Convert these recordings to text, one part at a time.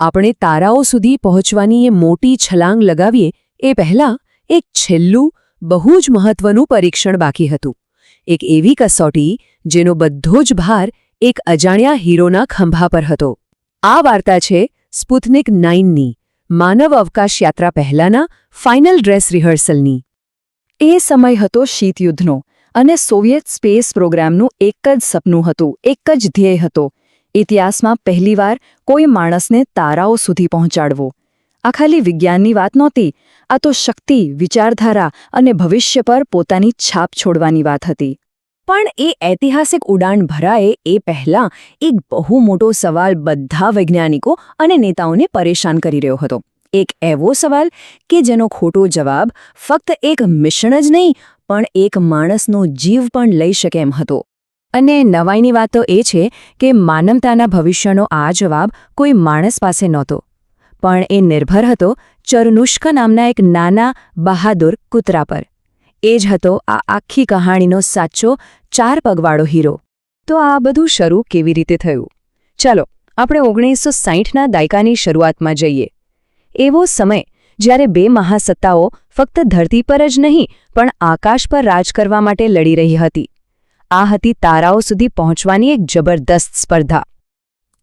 આપણે તારાઓ સુધી પહોંચવાની એ મોટી છલાંગ લગાવીએ એ પહેલાં એક છેલ્લું બહુ જ મહત્વનું પરીક્ષણ બાકી હતું. એક એવી કસોટી જેનો બધો જ ભાર એક અજાણ્યા હીરોના ખંભા પર હતો. આ વાર્તા છે સ્પુતનિક 9ની માનવ અવકાશ યાત્રા પહેલાંના ફાઇનલ ડ્રેસ રિહર્સલની. એ સમય હતો શીતયુદ્ધનો અને સોવિયત સ્પેસ પ્રોગ્રામનું એક જ સપનું હતું, એક જ ધ્યેય હતો. ઇતિહાસમાં પહેલીવાર કોઈ માણસને તારાઓ સુધી પહોંચાડવો. આ ખાલી વિજ્ઞાનની વાત નહોતી, આ તો શક્તિ, વિચારધારા અને ભવિષ્ય પર પોતાની છાપ છોડવાની વાત હતી. પણ એ ઐતિહાસિક ઉડાન ભરાય એ પહેલાં એક બહુ મોટો સવાલ બધા વૈજ્ઞાનિકો અને નેતાઓને પરેશાન કરી રહ્યો હતો. એક એવો સવાલ કે જેનો ખોટો જવાબ ફક્ત એક મિશન જ નહીં પણ એક માણસનો જીવ પણ લઈ શકે એમ હતો. અને નવાઈની વાત તો એ છે કે માનવતાના ભવિષ્યનો આ જવાબ કોઈ માણસ પાસે નહોતો, પણ એ નિર્ભર હતો ચરનુષ્ક નામના એક નાના બહાદુર કૂતરા પર. એ જ હતો આ આખી કહાણીનો સાચો 4 પગવાળો હીરો. તો આ બધું શરૂ કેવી રીતે થયું? ચાલો આપણે 1960ના દાયકાની શરૂઆતમાં જઈએ. એવો સમય જ્યારે બે મહાસત્તાઓ ફક્ત ધરતી પર જ નહીં પણ આકાશ પર રાજ કરવા માટે લડી રહી હતી. આ હતી તારાઓ સુધી પહોંચવાની એક જબરદસ્ત સ્પર્ધા.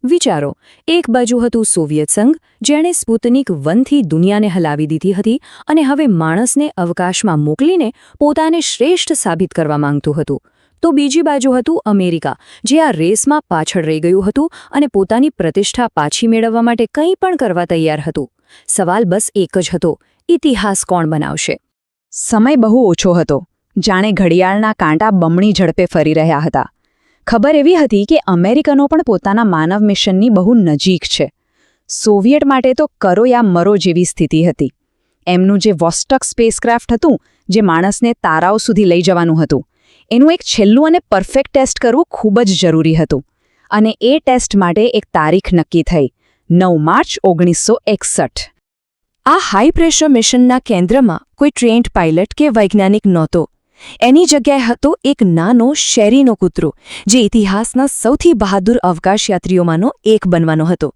વિચારો, એક બાજુ હતું સોવિયત સંઘ, જેણે સ્પુતનિક 1થી દુનિયાને હલાવી દીધી હતી અને હવે માણસને અવકાશમાં મોકલીને પોતાને શ્રેષ્ઠ સાબિત કરવા માંગતું હતું. તો બીજી બાજુ હતું અમેરિકા, જે આ રેસમાં પાછળ રહી ગયું હતું અને પોતાની પ્રતિષ્ઠા પાછી મેળવવા માટે કંઈ પણ કરવા તૈયાર હતું. સવાલ બસ એક જ હતો, ઇતિહાસ કોણ બનાવશે? સમય બહુ ઓછો હતો, જાણે ઘડિયાળના કાંટા બમણી ઝડપે ફરી રહ્યા હતા. ખબર એવી હતી કે અમેરિકનો પણ પોતાના માનવ મિશનની બહુ નજીક છે. સોવિયટ માટે તો કરો યા મરો જેવી સ્થિતિ હતી. એમનું જે વોસ્ટક સ્પેસક્રાફ્ટ હતું, જે માણસને તારાઓ સુધી લઈ જવાનું હતું, એનું એક છેલ્લું અને પરફેક્ટ ટેસ્ટ કરવું ખૂબ જ જરૂરી હતું. અને એ ટેસ્ટ માટે એક તારીખ નક્કી થઈ, 9 માર્ચ 1961. આ હાઈ પ્રેશર મિશનના કેન્દ્રમાં કોઈ ટ્રેન્ડ પાયલટ કે વૈજ્ઞાનિક નહોતો. એની જગ્યાએ હતો એક નાનો શેરીનો કૂતરો, જે ઇતિહાસના સૌથી બહાદુર અવકાશયાત્રીઓમાંનો એક બનવાનો હતો.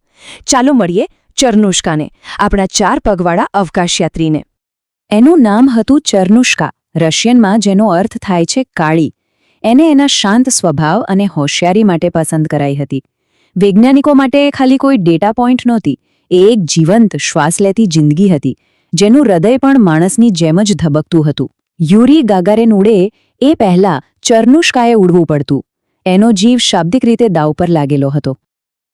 ચાલો મળીએ ચરનુષ્કાને, આપણા 4 પગવાળા અવકાશયાત્રીને. એનું નામ હતું ચરનુષ્કા, રશિયનમાં જેનો અર્થ થાય છે કાળી. એને એના શાંત સ્વભાવ અને હોશિયારી માટે પસંદ કરાઈ હતી. વૈજ્ઞાનિકો માટે ખાલી કોઈ ડેટા પોઈન્ટ નહોતી, એ એક જીવંત શ્વાસ લેતી જિંદગી હતી, જેનું હૃદય પણ માણસની જેમ જ ધબકતું હતું. યુરી ગાગારિન ઉડે એ પહેલાં ચરનુષ્કાએ ઉડવું પડતું. એનો જીવ શાબ્દિક રીતે દાવ પર લાગેલો હતો.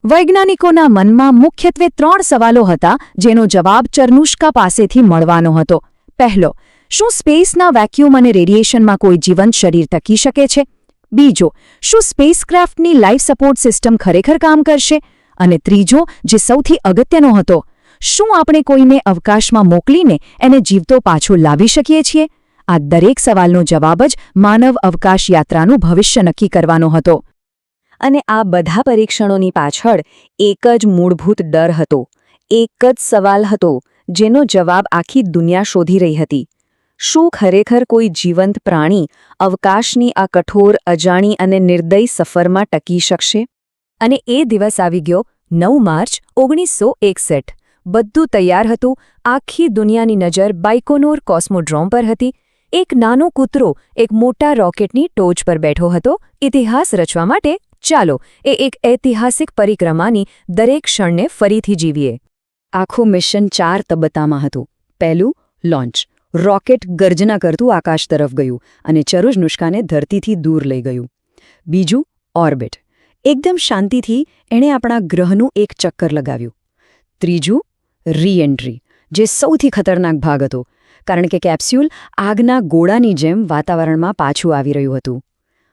વૈજ્ઞાનિકોના મનમાં મુખ્યત્વે 3 સવાલો હતા, જેનો જવાબ ચરનુષ્કા પાસેથી મળવાનો હતો. પહેલો, શું સ્પેસના વેક્યુમ અને રેડિયેશનમાં કોઈ જીવંત શરીર ટકી શકે છે? બીજો, શું સ્પેસક્રાફ્ટની લાઈફ સપોર્ટ સિસ્ટમ ખરેખર કામ કરશે? અને ત્રીજો, જે સૌથી અગત્યનો હતો, શું આપણે કોઈને અવકાશમાં મોકલીને એને જીવતો પાછો લાવી શકીએ છીએ? આ દરેક સવાલનો જવાબ જ માનવ અવકાશ યાત્રાનું ભવિષ્ય નક્કી કરવાનો હતો. અને આ બધા પરીક્ષણોની પાછળ એક જ મૂળભૂત ડર હતો, એક જ સવાલ હતો, જેનો જવાબ આખી દુનિયા શોધી રહી હતી. શું ખરેખર કોઈ જીવંત પ્રાણી અવકાશની આ કઠોર, અજાણી અને નિર્દય સફરમાં ટકી શકશે? અને એ દિવસ આવી ગયો, 9 માર્ચ 1961. બધું તૈયાર હતું. આખી દુનિયાની નજર બાયકોનોર કોસ્મોડ્રોમ પર હતી. એક નાનો કૂતરો એક મોટા રોકેટની ટોચ પર બેઠો હતો. ઇતિહાસ રચવા માટે ચાલો એ એક ઐતિહાસિક પરિક્રમાની દરેક ક્ષણને ફરીથી જીવીએ. આખું મિશન 4 તબક્કામાં હતું. પહેલું, લોન્ચ. રોકેટ ગર્જના કરતું આકાશ તરફ ગયું અને ચરનુષ્કાને ધરતીથી દૂર લઈ ગયું. બીજું, ઓર્બિટ. એકદમ શાંતિથી એણે આપણા ગ્રહનું એક ચક્કર લગાવ્યું. ત્રીજું, રી-એન્ટ્રી, જે સૌથી ખતરનાક ભાગ હતો, કારણ કે કેપ્સ્યુલ આગના ગોળાની જેમ વાતાવરણમાં પાછું આવી રહ્યું હતું.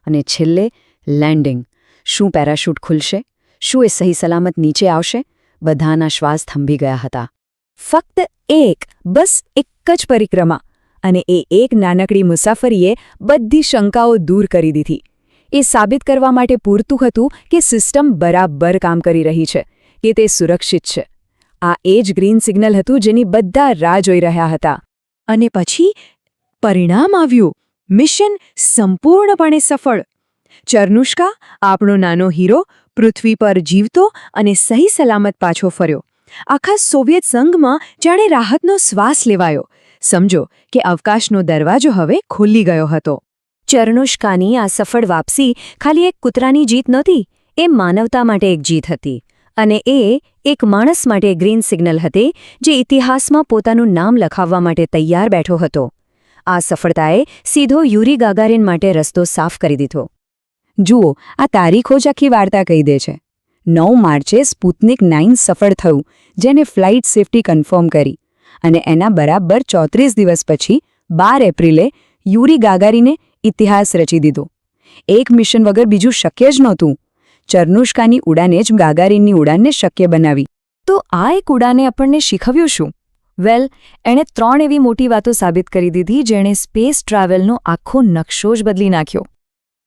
અને છેલ્લે, લેન્ડિંગ. શું પેરાશૂટ ખુલશે? શું એ સહી સલામત નીચે આવશે? બધાના શ્વાસ થંભી ગયા હતા. ફક્ત બસ એક જ પરિક્રમા. અને એ એક નાનકડી મુસાફરીએ બધી શંકાઓ દૂર કરી દીધી. એ સાબિત કરવા માટે પૂરતું હતું કે સિસ્ટમ બરાબર કામ કરી રહી છે, કે તે સુરક્ષિત છે. આ એ જ ગ્રીન સિગ્નલ હતું જેની બધા રાહ જોઈ રહ્યા હતા. અને પછી પરિણામ આવ્યું. મિશન સંપૂર્ણપણે સફળ. ચરનુષ્કા, આપણો નાનો હીરો, પૃથ્વી પર જીવતો અને સહી સલામત પાછો ફર્યો. આખા સોવિયત સંઘમાં જાણે રાહતનો શ્વાસ લેવાયો. સમજો કે અવકાશનો દરવાજો હવે ખુલ્લી ગયો હતો. ચરનુષ્કાની આ સફળ વાપસી ખાલી એક કૂતરાની જીત નહોતી, એ માનવતા માટે એક જીત હતી. અને એ એક માણસ માટે ગ્રીન સિગ્નલ હતી જે ઇતિહાસમાં પોતાનું નામ લખાવવા માટે તૈયાર બેઠો હતો. આ સફળતાએ સીધો યુરી ગાગારિન માટે રસ્તો સાફ કરી દીધો. જુઓ, આ તારીખો જ આખી વાર્તા કહી દે છે. 9 માર્ચે સ્પુતનિક 9 સફળ થયું, જેને ફ્લાઇટ સેફટી કન્ફર્મ કરી. અને એના બરાબર 34 દિવસ પછી 12 એપ્રિલે યુરી ગાગારીને ઇતિહાસ રચી દીધો. એક મિશન વગર બીજું શક્ય જ નહોતું. ચરનુષ્કાની ઉડાને જ ગાગારીનની ઉડાનને શક્ય બનાવી. તો આ એક ઉડાને આપણને શીખવ્યું શું? વેલ, એણે 3 એવી મોટી વાતો સાબિત કરી દીધી જેણે સ્પેસ ટ્રાવેલનો આખો નકશો જ બદલી નાખ્યો.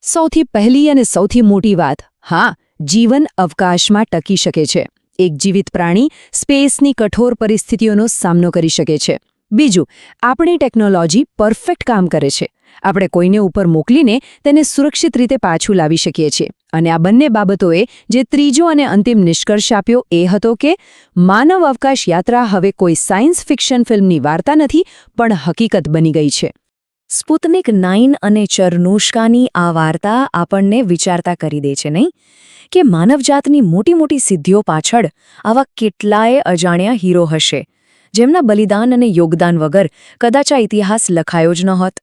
સૌથી પહેલી અને સૌથી મોટી વાત, હા, જીવન અવકાશમાં ટકી શકે છે. એક જીવિત પ્રાણી સ્પેસની કઠોર પરિસ્થિતિઓનો સામનો કરી શકે છે. બીજું, આપણી ટેકનોલોજી પરફેક્ટ કામ કરે છે. આપણે કોઈને ઉપર મોકલીને તેને સુરક્ષિત રીતે પાછું લાવી શકીએ છીએ. અને આ બંને બાબતોએ જે ત્રીજો અને અંતિમ નિષ્કર્ષ આપ્યો એ હતો કે માનવ અવકાશ યાત્રા હવે કોઈ સાયન્સ ફિક્શન ફિલ્મની વાર્તા નથી, પણ હકીકત બની ગઈ છે. સ્પુતનિક 9 અને ચરનુષ્કાની આ વાર્તા આપણને વિચારતા કરી દે છે, નહીં? કે માનવજાતની મોટી મોટી સિદ્ધિઓ પાછળ આવા કેટલાય અજાણ્યા હીરો હશે, જેમના બલિદાન અને યોગદાન વગર કદાચ આ ઇતિહાસ લખાયો જ ન હોત.